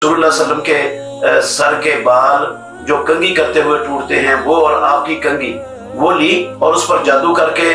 رسول اللہ صلی اللہ علیہ وسلم کے سر کے بال جو کنگھی کرتے ہوئے ٹوٹتے ہیں وہ اور آپ کی کنگھی وہ لی اور اس پر جادو کر کے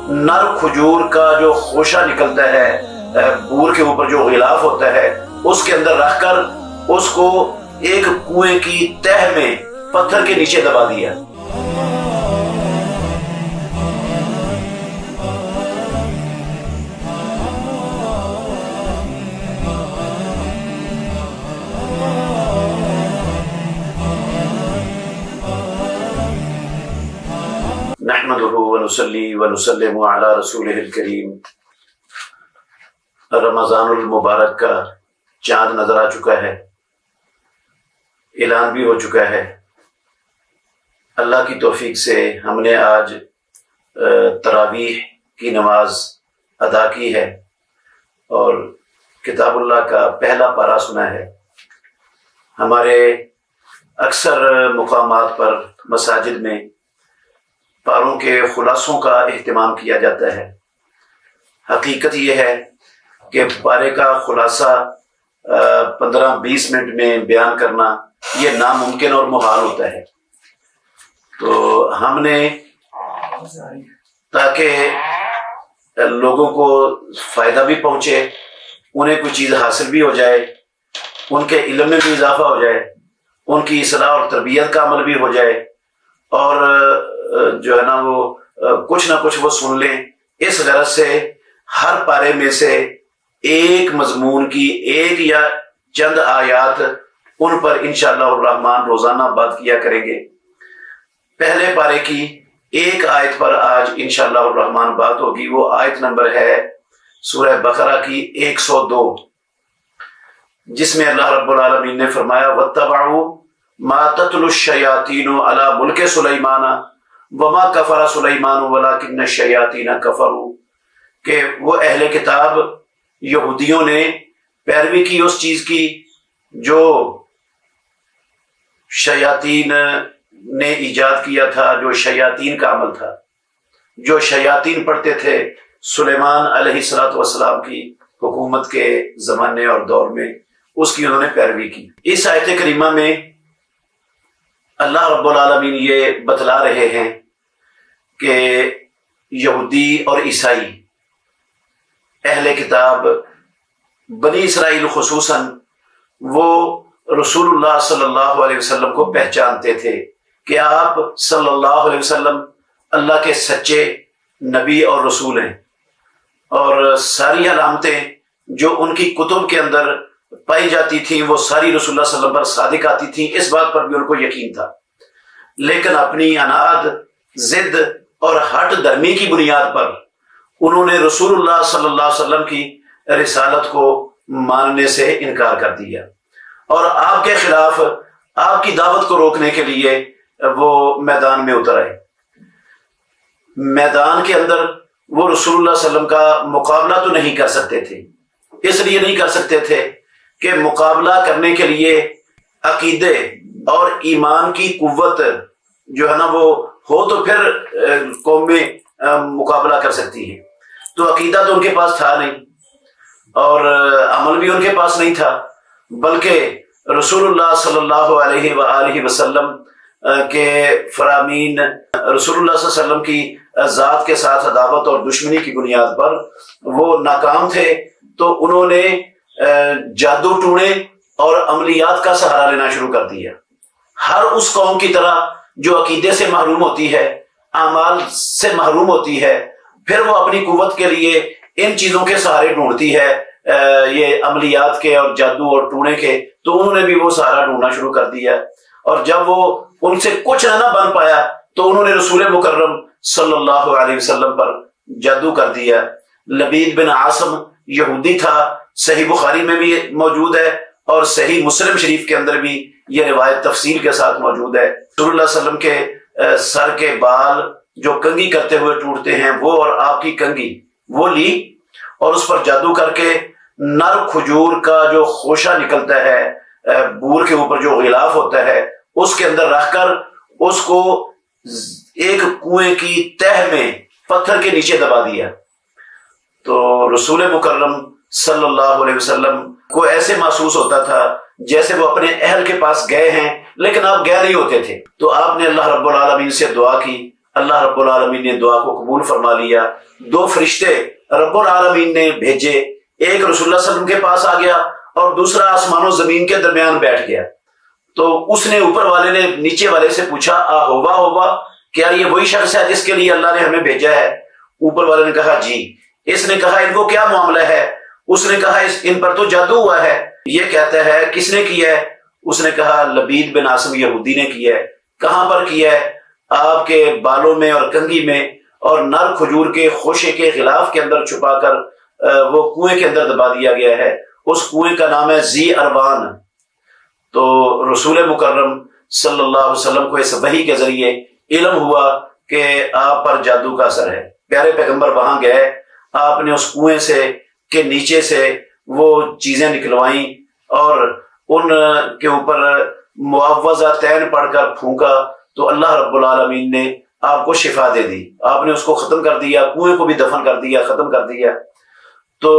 نر کھجور کا جو خوشہ نکلتا ہے بور کے اوپر جو غلاف ہوتا ہے اس کے اندر رکھ کر اس کو ایک کنویں کی تہ میں پتھر کے نیچے دبا دیا۔ نحمده ونصلي ونسلم على رسوله الکریم۔ رمضان المبارک کا چاند نظر آ چکا ہے، اعلان بھی ہو چکا ہے۔ اللہ کی توفیق سے ہم نے آج تراویح کی نماز ادا کی ہے اور کتاب اللہ کا پہلا پارہ سنا ہے۔ ہمارے اکثر مقامات پر مساجد میں پاروں کے خلاصوں کا اہتمام کیا جاتا ہے۔ حقیقت یہ ہے کہ پارے کا خلاصہ 15-20 منٹ میں بیان کرنا یہ ناممکن اور محال ہوتا ہے، تو ہم نے تاکہ لوگوں کو فائدہ بھی پہنچے، انہیں کوئی چیز حاصل بھی ہو جائے، ان کے علم میں بھی اضافہ ہو جائے، ان کی اصلاح اور تربیت کا عمل بھی ہو جائے، اور جو ہے نا وہ کچھ نہ کچھ وہ سن لیں، اس غرض سے ہر پارے میں سے ایک مضمون کی ایک یا چند آیات ان پر انشاءاللہ الرحمن روزانہ بات کیا کریں گے۔ پہلے پارے کی ایک آیت پر آج انشاءاللہ الرحمن بات ہوگی، وہ آیت نمبر ہے سورہ بقرہ کی 102، جس میں اللہ رب العالمین نے فرمایا وَاتَّبَعُوا مَا تَتْلُو الشَّيَاطِينُ عَلَى مُلْكِ سُلَيْمَانَ وَمَا كَفَرَ سُلَيْمَانُ وَلَكِنَّ الشَّيَاطِينَ كَفَرُوا، کہ وہ اہل کتاب یہودیوں نے پیروی کی اس چیز کی جو شیاطین نے ایجاد کیا تھا، جو شیاطین کا عمل تھا، جو شیاطین پڑھتے تھے سلیمان علیہ السلام کی حکومت کے زمانے اور دور میں، اس کی انہوں نے پیروی کی۔ اس آیت کریمہ میں اللہ رب العالمین یہ بتلا رہے ہیں کہ یہودی اور عیسائی اہل کتاب بنی اسرائیل خصوصاً وہ رسول اللہ صلی اللہ علیہ وسلم کو پہچانتے تھے کہ آپ صلی اللہ علیہ وسلم اللہ کے سچے نبی اور رسول ہیں، اور ساری علامتیں جو ان کی کتب کے اندر پائی جاتی تھیں وہ ساری رسول اللہ صلی اللہ علیہ وسلم پر صادق آتی تھیں، اس بات پر بھی ان کو یقین تھا، لیکن اپنی عناد، ضد اور ہٹ درمی کی بنیاد پر انہوں نے رسول اللہ صلی اللہ علیہ وسلم کی رسالت کو ماننے سے انکار کر دیا، اور آپ کے خلاف آپ کی دعوت کو روکنے کے لیے وہ میدان میں اتر آئے۔ میدان کے اندر وہ رسول اللہ صلی اللہ علیہ وسلم کا مقابلہ تو نہیں کر سکتے تھے، اس لیے نہیں کر سکتے تھے کہ مقابلہ کرنے کے لیے عقیدے اور ایمان کی قوت جو ہے نا وہ ہو تو پھر قومیں مقابلہ کر سکتی ہیں، تو عقیدہ تو ان کے پاس تھا نہیں اور عمل بھی ان کے پاس نہیں تھا، بلکہ رسول اللہ صلی اللہ علیہ وآلہ وسلم کے فرامین، رسول اللہ صلی اللہ علیہ وسلم کی ذات کے ساتھ عداوت اور دشمنی کی بنیاد پر وہ ناکام تھے، تو انہوں نے جادو ٹونے اور عملیات کا سہارا لینا شروع کر دیا۔ ہر اس قوم کی طرح جو عقیدے سے محروم ہوتی ہے، اعمال سے محروم ہوتی ہے، پھر وہ اپنی قوت کے لیے ان چیزوں کے سہارے ڈھونڈتی ہے، یہ عملیات کے اور جادو اور ٹونے کے، تو انہوں نے بھی وہ سہارا ڈھونڈنا شروع کر دیا، اور جب وہ ان سے کچھ نہ بن پایا تو انہوں نے رسول مکرم صلی اللہ علیہ وسلم پر جادو کر دیا۔ لبید بن عاصم یہودی تھا، صحیح بخاری میں بھی موجود ہے اور صحیح مسلم شریف کے اندر بھی یہ روایت تفصیل کے ساتھ موجود ہے۔ رسول اللہ صلی اللہ علیہ وسلم کے سر کے بال جو کنگھی کرتے ہوئے ٹوٹتے ہیں وہ اور آپ کی کنگھی وہ لی اور اس پر جادو کر کے نر کھجور کا جو خوشہ نکلتا ہے بور کے اوپر جو غلاف ہوتا ہے اس کے اندر رکھ کر اس کو ایک کنویں کی تہ میں پتھر کے نیچے دبا دیا۔ تو رسول مکرم صلی اللہ علیہ وسلم کو ایسے محسوس ہوتا تھا جیسے وہ اپنے اہل کے پاس گئے ہیں لیکن آپ گئے نہیں ہوتے تھے۔ تو آپ نے اللہ رب العالمین سے دعا کی، اللہ رب العالمین نے دعا کو قبول فرما لیا۔ دو فرشتے رب العالمین نے بھیجے، ایک رسول اللہ صلی اللہ علیہ وسلم کے پاس آ گیا اور دوسرا آسمان و زمین کے درمیان بیٹھ گیا۔ تو اس نے اوپر والے نے نیچے والے سے پوچھا ہووا کیا یہ وہی شخص ہے جس کے لیے اللہ نے ہمیں بھیجا ہے؟ اوپر والے نے کہا جی۔ اس نے کہا ان کو کیا معاملہ ہے؟ اس نے کہا ان پر تو جادو ہوا ہے۔ یہ کہتا ہے کس نے کیا ہے؟ اس نے کہا لبید بن عاصم یہودی نے کیا ہے۔ کہاں پر کیا ہے؟ آپ کے بالوں میں اور کنگھی میں اور نر کھجور کے خوشے کے غلاف کے اندر چھپا کر وہ کنویں کے اندر دبا دیا گیا ہے۔ اس کنویں کا نام ہے ذی اروان۔ تو رسول مکرم صلی اللہ علیہ وسلم کو اس وحی کے ذریعے علم ہوا کہ آپ پر جادو کا اثر ہے۔ پیارے پیغمبر وہاں گئے، آپ نے اس کنویں سے کے نیچے سے وہ چیزیں نکلوائیں اور ان کے اوپر معوذتین پڑھ کر پھونکا تو اللہ رب العالمین نے آپ کو شفا دے دی۔ آپ نے اس کو ختم کر دیا، کنویں کو بھی دفن کر دیا، ختم کر دیا۔ تو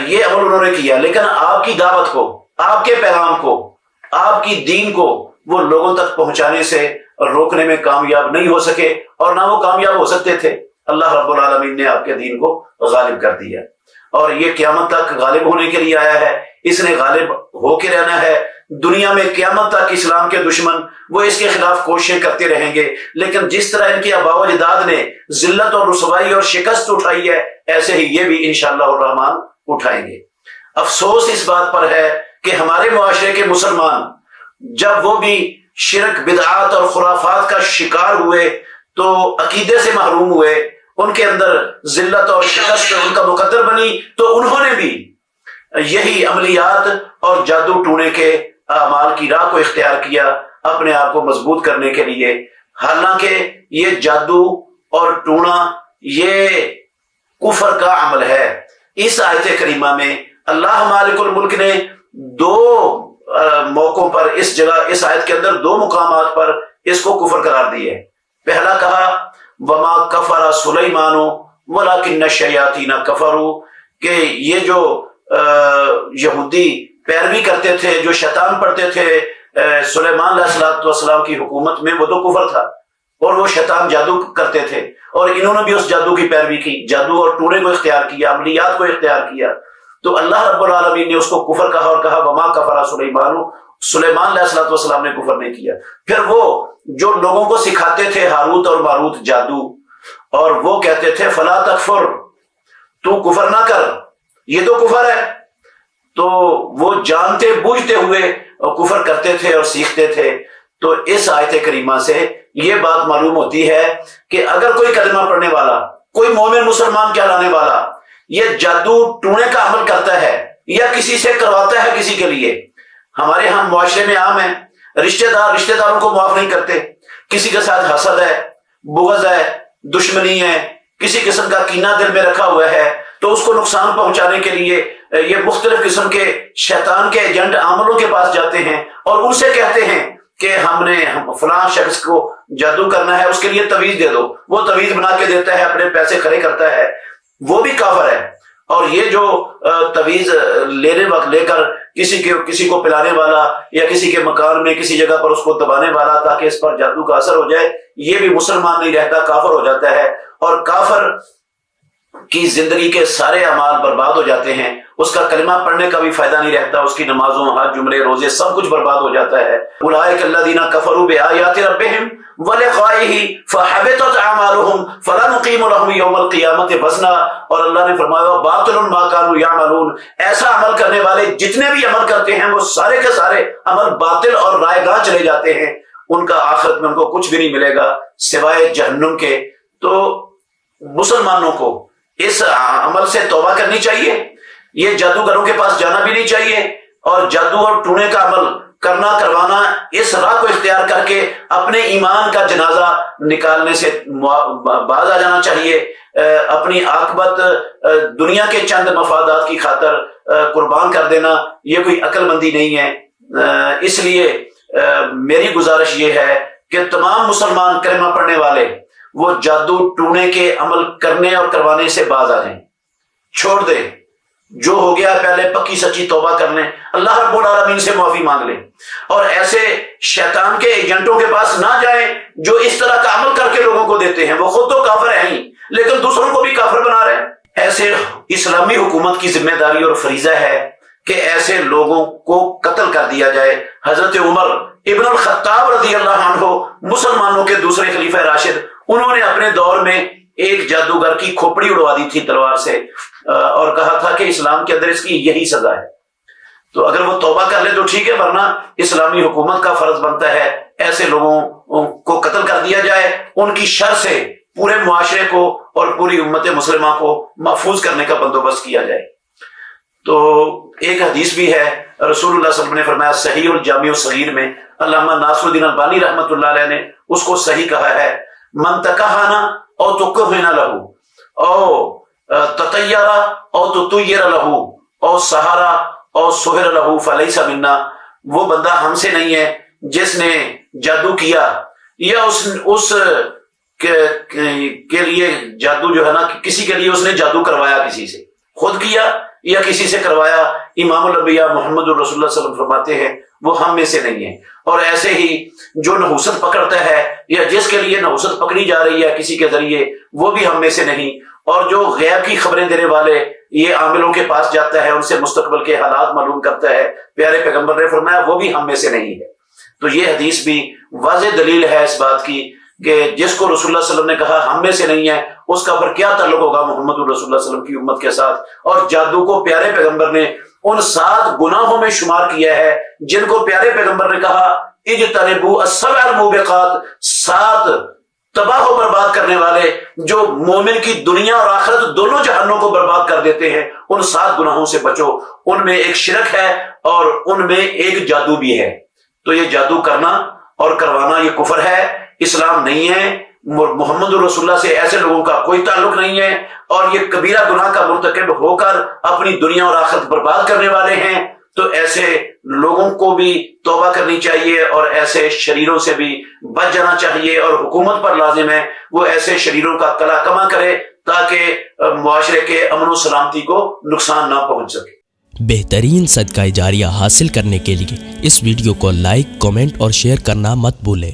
یہ عمل انہوں نے کیا، لیکن آپ کی دعوت کو، آپ کے پیغام کو، آپ کی دین کو وہ لوگوں تک پہنچانے سے روکنے میں کامیاب نہیں ہو سکے، اور نہ وہ کامیاب ہو سکتے تھے۔ اللہ رب العالمین نے آپ کے دین کو غالب کر دیا، اور یہ قیامت تک غالب ہونے کے لیے آیا ہے۔ اس نے غالب ہو کے رہنا ہے دنیا میں قیامت تک۔ اسلام کے دشمن وہ اس کے خلاف کوششیں کرتے رہیں گے، لیکن جس طرح ان کے آباء و اجداد نے ذلت اور رسوائی اور شکست اٹھائی ہے، ایسے ہی یہ بھی انشاءاللہ الرحمن اٹھائیں گے۔ افسوس اس بات پر ہے کہ ہمارے معاشرے کے مسلمان جب وہ بھی شرک، بدعات اور خرافات کا شکار ہوئے تو عقیدے سے محروم ہوئے، ان کے اندر ذلت اور شکست ان کا مقدر بنی، تو انہوں نے بھی یہی عملیات اور جادو ٹونے کے اعمال کی راہ کو اختیار کیا اپنے آپ کو مضبوط کرنے کے لیے۔ حالانکہ یہ جادو اور ٹونا یہ کفر کا عمل ہے۔ اس آیت کریمہ میں اللہ مالک الملک نے دو موقعوں پر، اس جگہ اس آیت کے اندر دو مقامات پر اس کو کفر قرار دی ہے۔ پہلا کہا وما کفر سلیمان ولکن الشیاطین کفروا، کہ یہ جو یہودی پیروی کرتے تھے، جو شیطان پڑھتے تھے سلیمان علیہ السلام کی حکومت میں، وہ تو کفر تھا، اور وہ شیطان جادو کرتے تھے، اور انہوں نے بھی اس جادو کی پیروی کی، جادو اور ٹونے کو اختیار کیا، عملیات کو اختیار کیا۔ تو اللہ رب العالمین نے اس کو کفر کہا اور کہا وما کفر سلیمان، سلیمان علیہ السلام نے کفر نہیں کیا۔ پھر وہ جو لوگوں کو سکھاتے تھے ہاروت اور ماروت جادو، اور وہ کہتے تھے فلا تکفر، تو کفر نہ کر، یہ تو کفر ہے، تو وہ جانتے بوجھتے ہوئے کفر کرتے تھے اور سیکھتے تھے۔ تو اس آیت کریمہ سے یہ بات معلوم ہوتی ہے کہ اگر کوئی کلمہ پڑھنے والا، کوئی مومن مسلمان کہلانے والا یہ جادو ٹونے کا عمل کرتا ہے یا کسی سے کرواتا ہے کسی کے لیے، ہمارے ہم معاشرے میں عام ہے، رشتہ داروں کو معاف نہیں کرتے، کسی کے ساتھ حسد ہے، بغض ہے، دشمنی ہے، کسی قسم کا کینہ دل میں رکھا ہوا ہے، تو اس کو نقصان پہنچانے کے لیے یہ مختلف قسم کے شیطان کے ایجنٹ عاملوں کے پاس جاتے ہیں اور ان سے کہتے ہیں کہ ہم نے فلاں شخص کو جادو کرنا ہے، اس کے لیے تعویذ دے دو۔ وہ تعویذ بنا کے دیتا ہے، اپنے پیسے کھڑے کرتا ہے، وہ بھی کافر ہے۔ اور یہ جو تعویذ لینے وقت لے کر کسی کو پلانے والا یا کسی کے مکان میں کسی جگہ پر اس کو دبانے والا تاکہ اس پر جادو کا اثر ہو جائے، یہ بھی مسلمان نہیں رہتا، کافر ہو جاتا ہے، اور کافر کی زندگی کے سارے اعمال برباد ہو جاتے ہیں، اس کا کلمہ پڑھنے کا بھی فائدہ نہیں رہتا، اس کی نمازوں، حج، جمعے، روزے سب کچھ برباد ہو جاتا ہے۔ اولئک الذین کفروا بآیات ربہم ولقائہ فحبطت اعمالہم فلا نقیم لہم یوم القیامۃ وزنا، اور اللہ نے فرمایا باطل ما کانوا یعملون، ایسا عمل کرنے والے جتنے بھی عمل کرتے ہیں وہ سارے کے سارے عمل باطل اور رائے گاہ چلے جاتے ہیں، ان کا آخرت میں ان کو کچھ بھی نہیں ملے گا سوائے جہنم کے۔ تو مسلمانوں کو اس عمل سے توبہ کرنی چاہیے، یہ جادوگروں کے پاس جانا بھی نہیں چاہیے، اور جادو اور ٹونے کا عمل کرنا کروانا اس راہ کو اختیار کر کے اپنے ایمان کا جنازہ نکالنے سے باز آ جانا چاہیے۔ اپنی عاقبت دنیا کے چند مفادات کی خاطر قربان کر دینا یہ کوئی عقل مندی نہیں ہے۔ اس لیے میری گزارش یہ ہے کہ تمام مسلمان کلمہ پڑھنے والے وہ جادو ٹونے کے عمل کرنے اور کروانے سے باز آ جائیں، چھوڑ دیں، جو ہو گیا پہلے پکی سچی توبہ کر لیں، اللہ رب العالمین سے معافی مانگ لیں، اور ایسے شیطان کے ایجنٹوں کے پاس نہ جائیں جو اس طرح کا عمل کر کے لوگوں کو دیتے ہیں، وہ خود تو کافر ہیں ہی لیکن دوسروں کو بھی کافر بنا رہے ہیں۔ ایسے اسلامی حکومت کی ذمہ داری اور فریضہ ہے کہ ایسے لوگوں کو قتل کر دیا جائے۔ حضرت عمر ابن الخطاب رضی اللہ عنہ مسلمانوں کے دوسرے خلیفہ راشد، انہوں نے اپنے دور میں ایک جادوگر کی کھوپڑی اڑوا دی تھی تلوار سے، اور کہا تھا کہ اسلام کے اندر اس کی یہی سزا ہے۔ تو اگر وہ توبہ کر لے تو ٹھیک ہے، ورنہ اسلامی حکومت کا فرض بنتا ہے ایسے لوگوں کو قتل کر دیا جائے، ان کی شر سے پورے معاشرے کو اور پوری امت مسلمہ کو محفوظ کرنے کا بندوبست کیا جائے۔ تو ایک حدیث بھی ہے، رسول اللہ صلی اللہ علیہ وسلم نے فرمایا صحیح الجامع الصغیر میں، علامہ ناصر الدین البانی رحمۃ اللہ علیہ نے اس کو صحیح کہا ہے، من تکہن او تکہن لہ او تطیر او تطیر لہ او سہارا او سہر لہ فلیس منا، وہ بندہ ہم سے نہیں ہے جس نے جادو کیا یا اس کے لیے جادو جو ہے نا، کسی کے لیے اس نے جادو کروایا، کسی سے خود کیا یا کسی سے کروایا، امام الانبیاء محمد الرسول اللہ صلی اللہ علیہ وسلم فرماتے ہیں وہ ہم میں سے نہیں ہے۔ اور ایسے ہی جو نحوست پکڑتا ہے یا جس کے لیے نحوست پکڑی جا رہی ہے کسی کے ذریعے، وہ بھی ہم میں سے نہیں۔ اور جو غیب کی خبریں دینے والے یہ عاملوں کے پاس جاتا ہے، ان سے مستقبل کے حالات معلوم کرتا ہے، پیارے پیغمبر نے فرمایا وہ بھی ہم میں سے نہیں ہے۔ تو یہ حدیث بھی واضح دلیل ہے اس بات کی کہ جس کو رسول اللہ صلی اللہ علیہ وسلم نے کہا ہم میں سے نہیں ہے، اس کا پھر کیا تعلق ہوگا محمد الرسول اللہ صلی اللہ علیہ وسلم کی امت کے ساتھ۔ اور جادو کو پیارے پیغمبر نے ان 7 گناہوں میں شمار کیا ہے جن کو پیارے پیغمبر نے کہا اجتنبوا السبع الموبقات، 7 تباہ و برباد کرنے والے جو مومن کی دنیا اور آخرت دونوں جہانوں کو برباد کر دیتے ہیں، ان 7 گناہوں سے بچو۔ ان میں ایک شرک ہے اور ان میں ایک جادو بھی ہے۔ تو یہ جادو کرنا اور کروانا یہ کفر ہے، اسلام نہیں ہے، محمد الرسول اللہ سے ایسے لوگوں کا کوئی تعلق نہیں ہے، اور یہ کبیرہ گناہ کا مرتکب ہو کر اپنی دنیا اور آخرت برباد کرنے والے ہیں۔ تو ایسے لوگوں کو بھی توبہ کرنی چاہیے اور ایسے شریروں سے بھی بچ جانا چاہیے، اور حکومت پر لازم ہے وہ ایسے شریروں کا کلا کما کرے تاکہ معاشرے کے امن و سلامتی کو نقصان نہ پہنچ سکے۔ بہترین صدقہ جاریہ حاصل کرنے کے لیے اس ویڈیو کو لائک، کمنٹ اور شیئر کرنا مت بھولیں۔